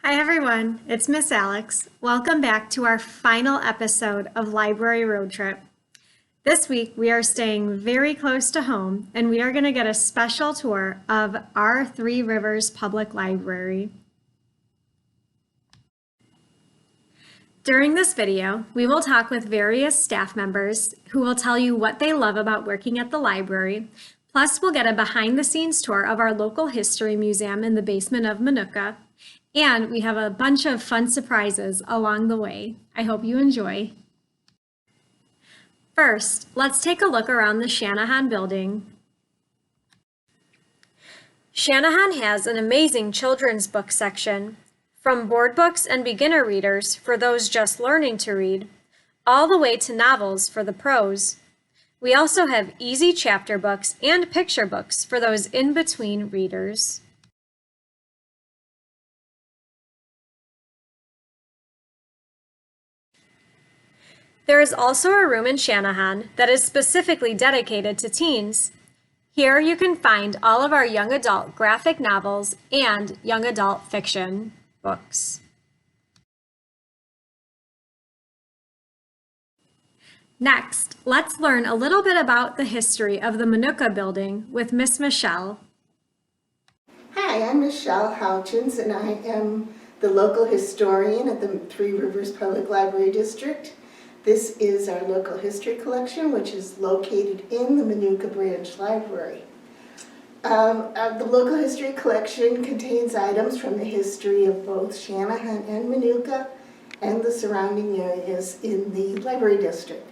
Hi everyone, it's Miss Alex. Welcome back to our final episode of Library Road Trip. This week we are staying very close to home and we are going to get a special tour of our Three Rivers Public Library. During this video, we will talk with various staff members who will tell you what they love about working at the library. Plus, we'll get a behind-the-scenes tour of our local history museum in the basement of Manuka. And we have a bunch of fun surprises along the way. I hope you enjoy. First, let's take a look around the Channahon Building. Channahon has an amazing children's book section. From board books and beginner readers for those just learning to read, all the way to novels for the pros. We also have easy chapter books and picture books for those in-between readers. There is also a room in Channahon that is specifically dedicated to teens. Here you can find all of our young adult graphic novels and young adult fiction books. Next, let's learn a little bit about the history of the Manuka Building with Miss Michelle. Hi, I'm Michelle Houchins and I am the local historian at the Three Rivers Public Library District. This is our local history collection, which is located in the Manuka Branch Library. The local history collection contains items from the history of both Channahon and Minooka and the surrounding areas in the library district.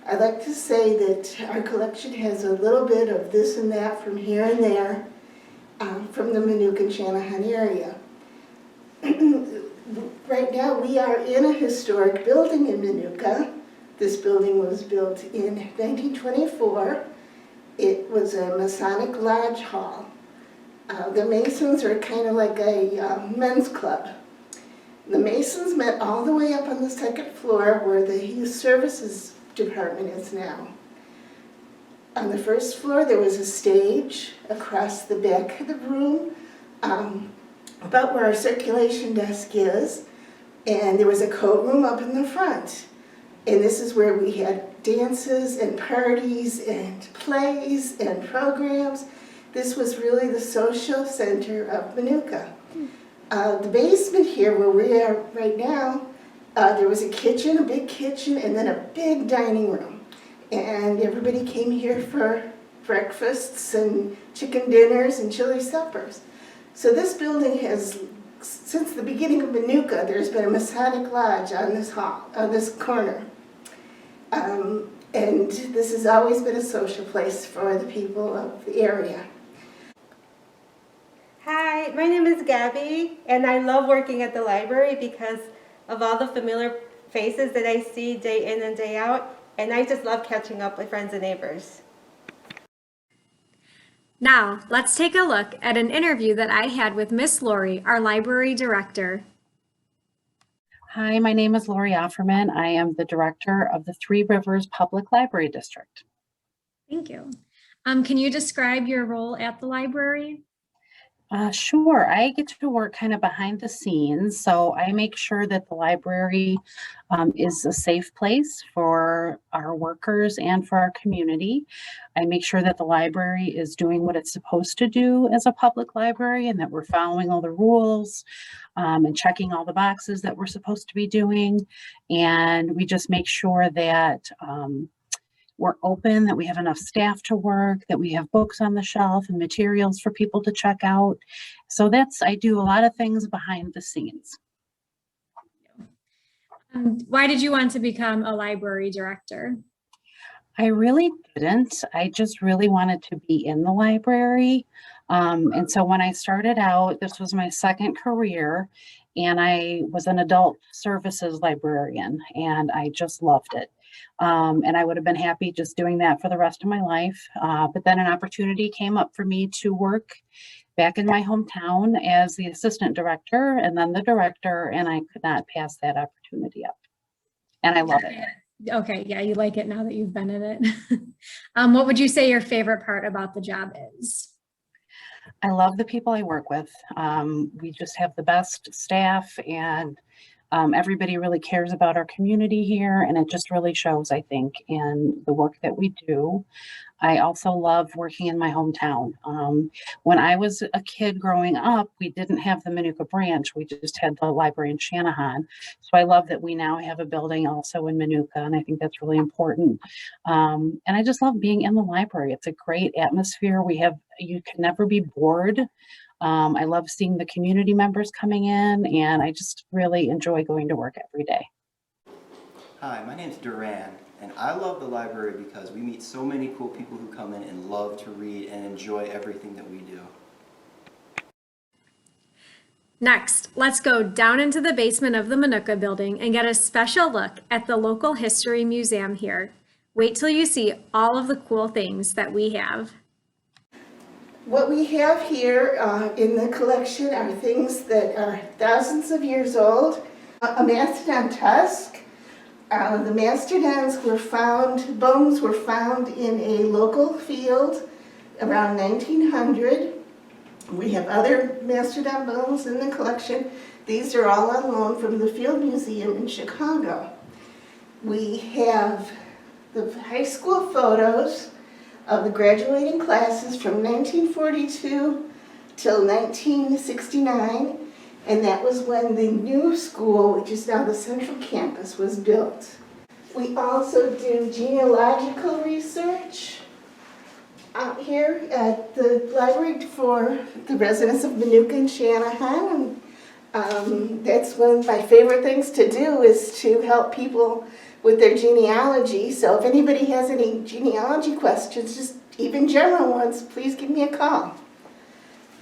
I'd like to say that our collection has a little bit of this and that from here and there from the Manuka and Channahon area. Right now we are in a historic building in Manuka. This building was built in 1924. It was a Masonic Lodge Hall. The Masons are kind of like a men's club. The Masons met all the way up on the second floor where the Youth Services Department is now. On the first floor there was a stage across the back of the room, about where our circulation desk is, and there was a coat room up in the front. And this is where we had dances and parties and plays and programs. This was really the social center of Manuka. The basement here where we are right now, there was a kitchen, a big kitchen, and then a big dining room. And everybody came here for breakfasts and chicken dinners and chili suppers. So this building has, since the beginning of Manuka, there's been a Masonic Lodge on this hall, on this corner. And this has always been a social place for the people of the area. Hi, my name is Gabby, and I love working at the library because of all the familiar faces that I see day in and day out, and I just love catching up with friends and neighbors. Now, let's take a look at an interview that I had with Miss Lori, our library director. Hi, my name is Lori Offerman. I am the director of the Three Rivers Public Library District. Thank you. Can you describe your role at the library? Sure, I get to work kind of behind the scenes, so I make sure that the library is a safe place for our workers and for our community. I make sure that the library is doing what it's supposed to do as a public library and that we're following all the rules and checking all the boxes that we're supposed to be doing. And we just make sure that we're open, that we have enough staff to work, that we have books on the shelf and materials for people to check out. So I do a lot of things behind the scenes. Why did you want to become a library director? I really didn't. I just really wanted to be in the library. And so when I started out, this was my second career, and I was an adult services librarian, and I just loved it. And I would have been happy just doing that for the rest of my life. But then an opportunity came up for me to work back in my hometown as the assistant director and then the director, and I could not pass that opportunity up. And I love it. Okay, yeah, you like it now that you've been in it. What would you say your favorite part about the job is? I love the people I work with. We just have the best staff, and everybody really cares about our community here, and it just really shows, I think, in the work that we do. I also love working in my hometown. When I was a kid growing up, we didn't have the Manuka branch. We just had the library in Channahon. So I love that we now have a building also in Manuka, and I think that's really important. And I just love being in the library. It's a great atmosphere. You can never be bored. I love seeing the community members coming in, and I just really enjoy going to work every day. Hi, my name's Duran, and I love the library because we meet so many cool people who come in and love to read and enjoy everything that we do. Next, let's go down into the basement of the Manuka Building and get a special look at the local history museum here. Wait till you see all of the cool things that we have. What we have here in the collection are things that are thousands of years old. A mastodon tusk. The mastodons were found, bones were found in a local field around 1900. We have other mastodon bones in the collection. These are all on loan from the Field Museum in Chicago. We have the high school photos of the graduating classes from 1942 till 1969, and that was when the new school, which is now the Central Campus, was built. We also do genealogical research out here at the library for the residents of Manuka and Channahon. That's one of my favorite things to do, is to help people with their genealogy. So if anybody has any genealogy questions, just even general ones, please give me a call.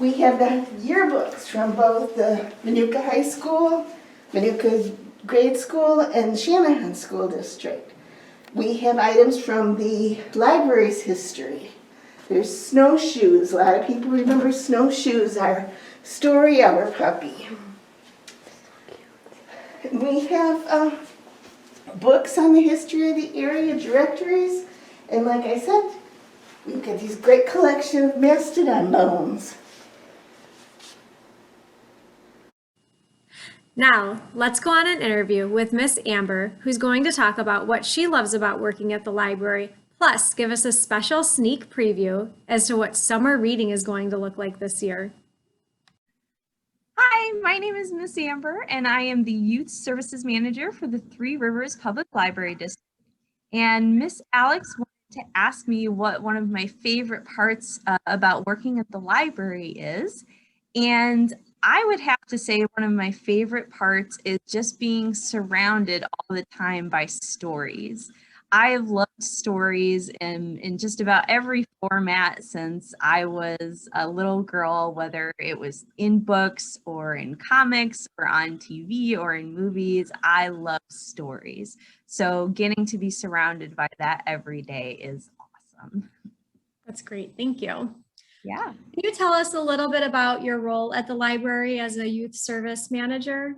We have the yearbooks from both the Manuka High School, Manuka Grade School, and Channahon School District. We have items from the library's history. There's snowshoes. A lot of people remember snowshoes, our Story Hour puppy. We have books on the history of the area, directories, and like I said, we've got these great collection of mastodon bones. Now, let's go on an interview with Miss Amber, who's going to talk about what she loves about working at the library, plus give us a special sneak preview as to what summer reading is going to look like this year. Hi, my name is Miss Amber, and I am the Youth Services Manager for the Three Rivers Public Library District. And Miss Alex wanted to ask me what one of my favorite parts about working at the library is. And I would have to say one of my favorite parts is just being surrounded all the time by stories. I have loved stories in just about every format since I was a little girl, whether it was in books or in comics or on TV or in movies. I love stories. So getting to be surrounded by that every day is awesome. That's great. Thank you. Yeah. Can you tell us a little bit about your role at the library as a youth service manager?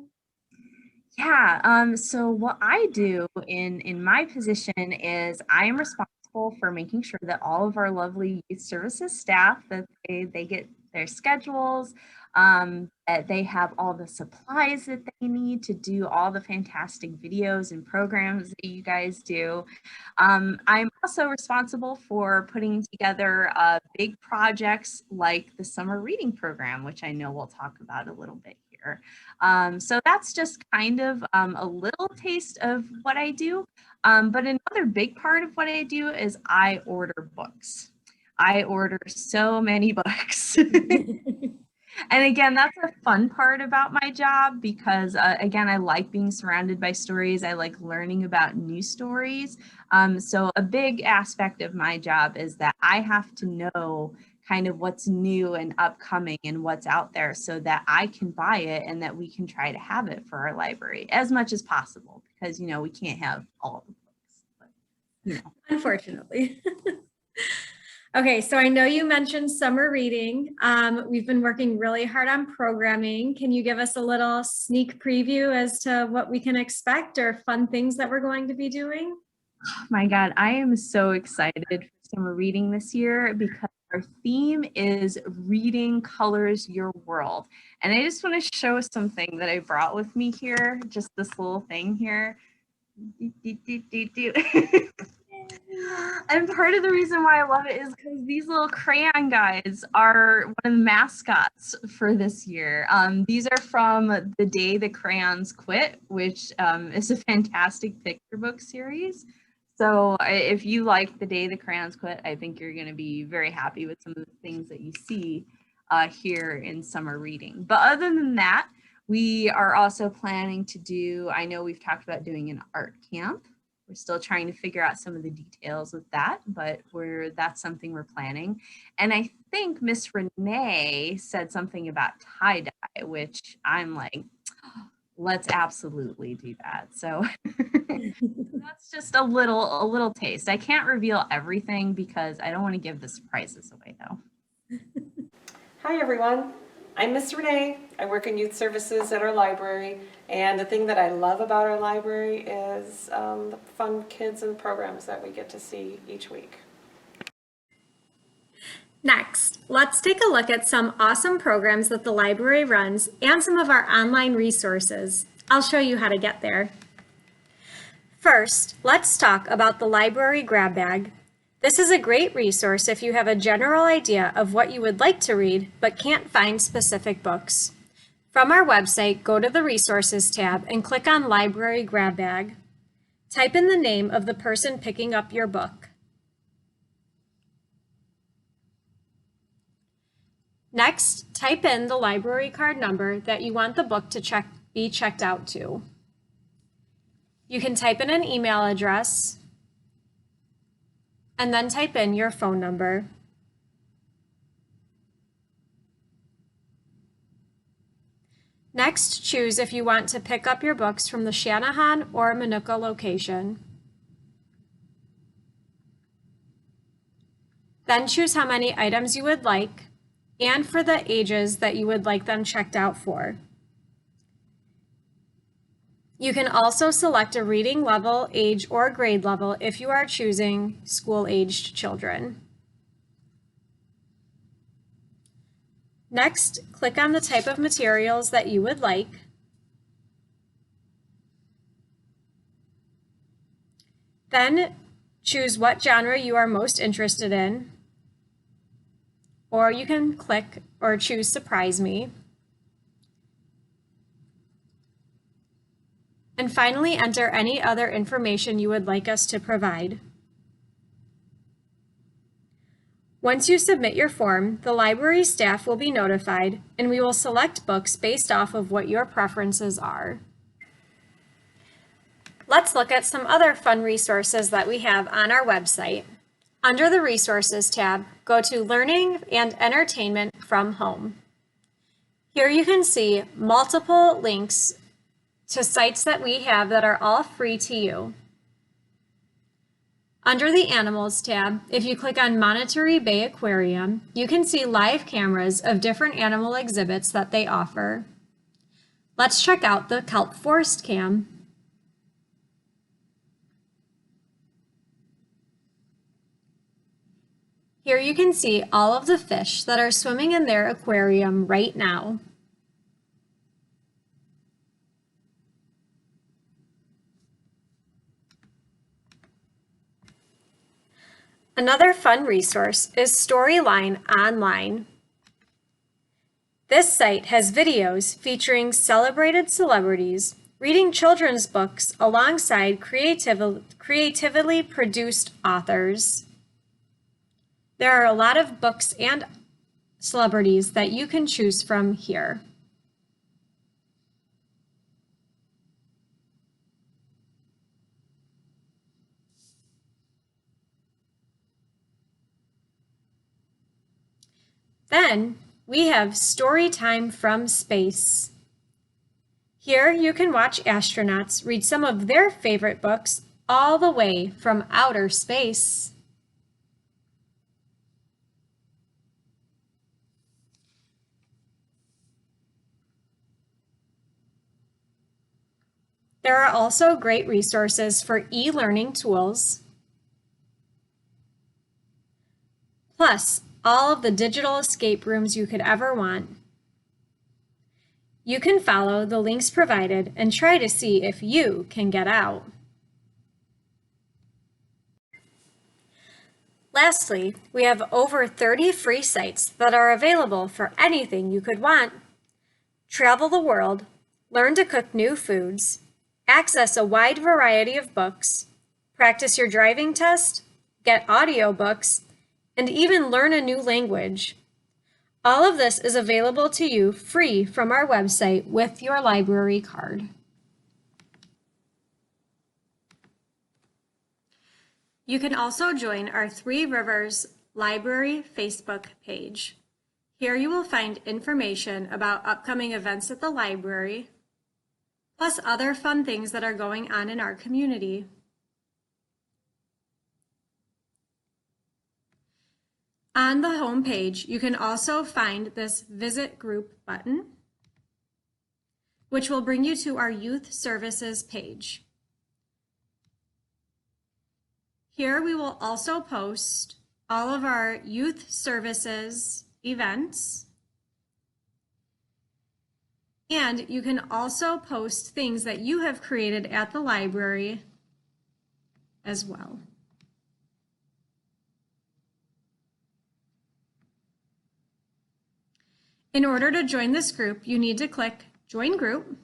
Yeah, so what I do in my position is I am responsible for making sure that all of our lovely youth services staff, that they get their schedules, that they have all the supplies that they need to do all the fantastic videos and programs that you guys do. I'm also responsible for putting together big projects like the summer reading program, which I know we'll talk about a little bit here. So that's just kind of a little taste of what I do. But another big part of what I do is I order books. I order so many books. And again, that's a fun part about my job because, again, I like being surrounded by stories. I like learning about new stories. So a big aspect of my job is that I have to know kind of what's new and upcoming and what's out there so that I can buy it and that we can try to have it for our library as much as possible because, you know, we can't have all the books, but, you know. Unfortunately. Okay, so I know you mentioned summer reading. We've been working really hard on programming. Can you give us a little sneak preview as to what we can expect or fun things that we're going to be doing? Oh my God, I am so excited for summer reading this year because Our theme is Reading Colors Your World. And I just want to show something that I brought with me here, just this little thing here. And part of the reason why I love it is because these little crayon guys are one of the mascots for this year. These are from The Day the Crayons Quit, which is a fantastic picture book series. So if you like The Day the Crayons Quit, I think you're going to be very happy with some of the things that you see here in summer reading. But other than that, we are also planning to do, I know we've talked about doing an art camp. We're still trying to figure out some of the details with that, but that's something we're planning. And I think Miss Renee said something about tie-dye, which I'm like, let's absolutely do that. So that's just a little taste. I can't reveal everything because I don't want to give the surprises away though. Hi everyone, I'm Miss Renee. I work in youth services at our library, and the thing that I love about our library is the fun kids and programs that we get to see each week. Next, let's take a look at some awesome programs that the library runs and some of our online resources. I'll show you how to get there. First, let's talk about the library grab bag. This is a great resource if you have a general idea of what you would like to read but can't find specific books. From our website, go to the Resources tab and click on Library Grab Bag. Type in the name of the person picking up your book. Next, type in the library card number that you want the book to be checked out to. You can type in an email address and then type in your phone number. Next, choose if you want to pick up your books from the Channahon or Minooka location. Then choose how many items you would like and for the ages that you would like them checked out for. You can also select a reading level, age, or grade level if you are choosing school-aged children. Next, click on the type of materials that you would like. Then choose what genre you are most interested in, or you can click or choose Surprise Me. And finally, enter any other information you would like us to provide. Once you submit your form, the library staff will be notified, and we will select books based off of what your preferences are. Let's look at some other fun resources that we have on our website. Under the Resources tab, go to Learning and Entertainment from Home. Here you can see multiple links to sites that we have that are all free to you. Under the Animals tab, if you click on Monterey Bay Aquarium, you can see live cameras of different animal exhibits that they offer. Let's check out the Kelp Forest Cam. Here you can see all of the fish that are swimming in their aquarium right now. Another fun resource is Storyline Online. This site has videos featuring celebrated celebrities reading children's books alongside creatively produced authors. There are a lot of books and celebrities that you can choose from here. Then we have Storytime from Space. Here you can watch astronauts read some of their favorite books all the way from outer space. There are also great resources for e-learning tools. Plus, all of the digital escape rooms you could ever want. You can follow the links provided and try to see if you can get out. Lastly, we have over 30 free sites that are available for anything you could want. Travel the world, learn to cook new foods, access a wide variety of books, practice your driving test, get audiobooks, and even learn a new language. All of this is available to you free from our website with your library card. You can also join our Three Rivers Library Facebook page. Here you will find information about upcoming events at the library, plus other fun things that are going on in our community. On the home page, you can also find this Visit Group button, which will bring you to our Youth Services page. Here we will also post all of our Youth Services events, and you can also post things that you have created at the library as well. In order to join this group, you need to click Join Group.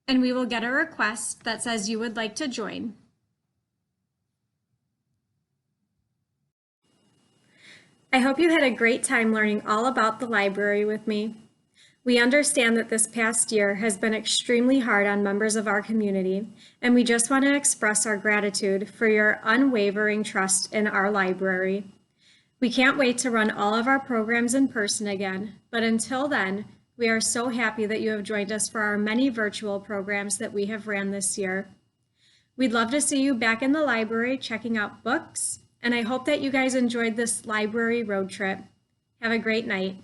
And we will get a request that says you would like to join. I hope you had a great time learning all about the library with me. We understand that this past year has been extremely hard on members of our community, and we just want to express our gratitude for your unwavering trust in our library. We can't wait to run all of our programs in person again, but until then, we are so happy that you have joined us for our many virtual programs that we have ran this year. We'd love to see you back in the library checking out books, and I hope that you guys enjoyed this library road trip. Have a great night.